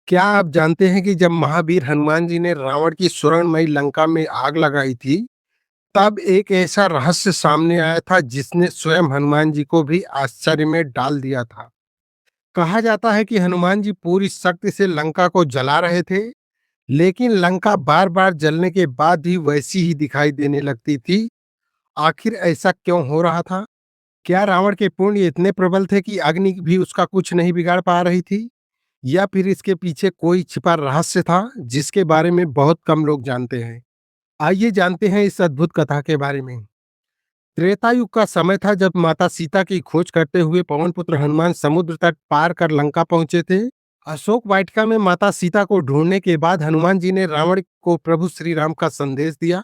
क्या आप जानते हैं कि जब महावीर हनुमान जी ने रावण की स्वर्णमयी लंका में आग लगाई थी, तब एक ऐसा रहस्य सामने आया था जिसने स्वयं हनुमान जी को भी आश्चर्य में डाल दिया था। कहा जाता है कि हनुमान जी पूरी शक्ति से लंका को जला रहे थे, लेकिन लंका बार-बार जलने के बाद भी वैसी ही दिखाई देने लगती थी। आखिर ऐसा क्यों हो रहा था? क्या रावण के पुण्य इतने प्रबल थे कि अग्नि भी उसका कुछ नहीं बिगाड़ पा रही थी? या फिर इसके पीछे कोई छिपा रहस्य था जिसके बारे में बहुत कम लोग जानते हैं। आइए जानते हैं इस अद्भुत कथा के बारे में। त्रेता युग का समय था जब माता सीता की खोज करते हुए पवन पुत्र हनुमान समुद्र तट पार कर लंका पहुंचे थे। अशोक वाटिका में माता सीता को ढूंढने के बाद हनुमान जी ने रावण को प्रभु श्री राम का संदेश दिया,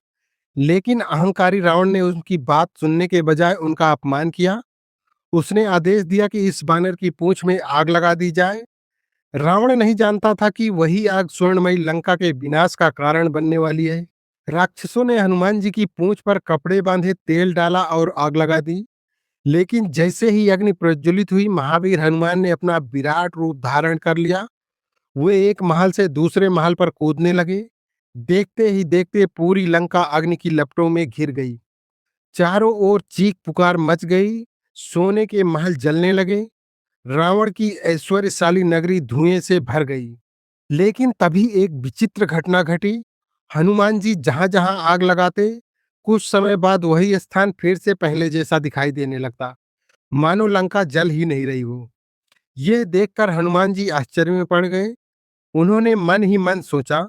लेकिन अहंकारी रावण ने उनकी बात सुनने के बजाय उनका अपमान किया। उसने आदेश दिया कि इस बानर की पूंछ में आग लगा दी जाए। रावण नहीं जानता था कि वही आग स्वर्णमयी लंका के विनाश का कारण बनने वाली है। राक्षसों ने हनुमान जी की पूंछ पर कपड़े बांधे, तेल डाला और आग लगा दी। लेकिन जैसे ही अग्नि प्रज्वलित हुई, महावीर हनुमान ने अपना विराट रूप धारण कर लिया। वे एक महल से दूसरे महल पर कूदने लगे। देखते ही देखते पूरी लंका अग्नि की लपटों में घिर गई। चारों ओर चीख पुकार मच गई। सोने के महल जलने लगे। रावण की ऐश्वर्यशाली नगरी धुएं से भर गई। लेकिन तभी एक विचित्र घटना घटी। हनुमान जी जहां जहां आग लगाते, कुछ समय बाद वही स्थान फिर से पहले जैसा दिखाई देने लगता, मानो लंका जल ही नहीं रही हो। यह देखकर हनुमान जी आश्चर्य में पड़ गए। उन्होंने मन ही मन सोचा,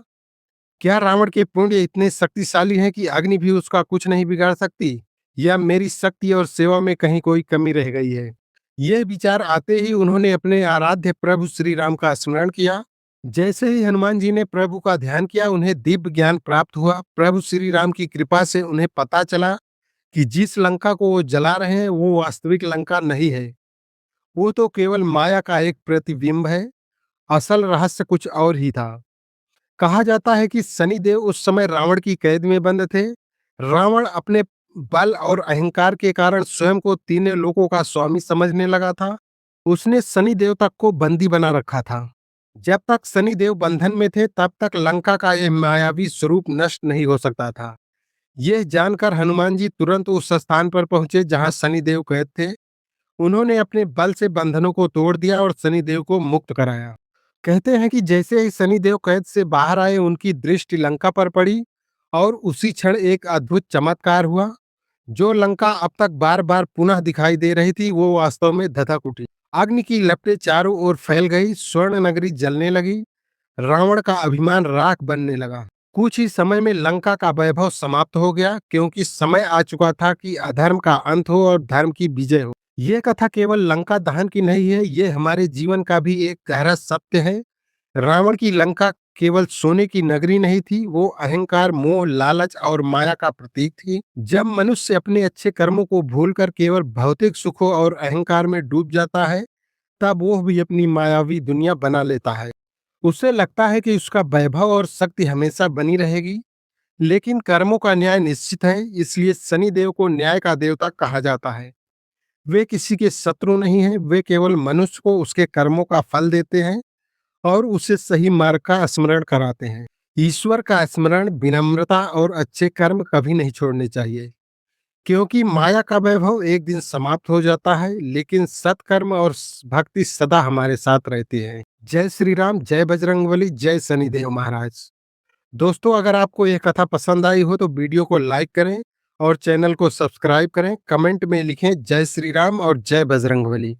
क्या रावण के पुण्य इतने शक्तिशाली हैं कि अग्नि भी उसका कुछ नहीं बिगाड़ सकती, या मेरी शक्ति और सेवा में कहीं कोई कमी रह गई है। यह विचार आते ही उन्होंने अपने आराध्य प्रभु श्री राम का स्मरण किया। जैसे ही हनुमान जी ने प्रभु का ध्यान किया, उन्हें दिव्य ज्ञान प्राप्त हुआ। प्रभु श्री राम की कृपा से उन्हें पता चला कि जिस लंका को वो जला रहे हैं वो वास्तविक लंका नहीं है, वो तो केवल माया का एक प्रतिबिंब है। असल रहस्य कुछ और ही था। कहा जाता है कि शनिदेव उस समय रावण की कैद में बंद थे। रावण अपने बल और अहंकार के कारण स्वयं को तीनों लोकों का स्वामी समझने लगा था। उसने शनि देवता को बंदी बना रखा था। जब तक शनिदेव बंधन में थे, तब तक लंका का यह मायावी स्वरूप नष्ट नहीं हो सकता था। यह जानकर हनुमान जी तुरंत उस स्थान पर पहुंचे जहां शनिदेव कैद थे। उन्होंने अपने बल से बंधनों को तोड़ दिया और शनिदेव को मुक्त कराया। कहते हैं कि जैसे ही शनिदेव कैद से बाहर आए, उनकी दृष्टि लंका पर पड़ी और उसी क्षण एक अद्भुत चमत्कार हुआ। जो लंका अब तक बार बार पुनः दिखाई दे रही थी, वो वास्तव में धधक उठी। अग्नि की लपटें चारों ओर फैल गई। स्वर्ण नगरी जलने लगी। रावण का अभिमान राख बनने लगा। कुछ ही समय में लंका का वैभव समाप्त हो गया, क्योंकि समय आ चुका था कि अधर्म का अंत हो और धर्म की विजय हो। ये कथा केवल लंका दहन की नहीं है, ये हमारे जीवन का भी एक गहरा सत्य है। रावण की लंका केवल सोने की नगरी नहीं थी, वो अहंकार, मोह, लालच और माया का प्रतीक थी। जब मनुष्य अपने अच्छे कर्मों को भूलकर केवल भौतिक सुखों और अहंकार में डूब जाता है, तब वो भी अपनी मायावी दुनिया बना लेता है। उसे लगता है कि उसका वैभव और शक्ति हमेशा बनी रहेगी, लेकिन कर्मों का न्याय निश्चित है। इसलिए शनिदेव को न्याय का देवता कहा जाता है। वे किसी के शत्रु नहीं हैं, वे केवल मनुष्य को उसके कर्मों का फल देते हैं और उसे सही मार्ग का स्मरण कराते हैं। ईश्वर का स्मरण, विनम्रता और अच्छे कर्म कभी नहीं छोड़ने चाहिए, क्योंकि माया का वैभव एक दिन समाप्त हो जाता है, लेकिन सत्कर्म और भक्ति सदा हमारे साथ रहती है। जय श्री राम, जय बजरंगबली, जय शनिदेव महाराज। दोस्तों, अगर आपको यह कथा पसंद आई हो तो वीडियो को लाइक करें और चैनल को सब्सक्राइब करें। कमेंट में लिखें जय श्री राम और जय बजरंगबली।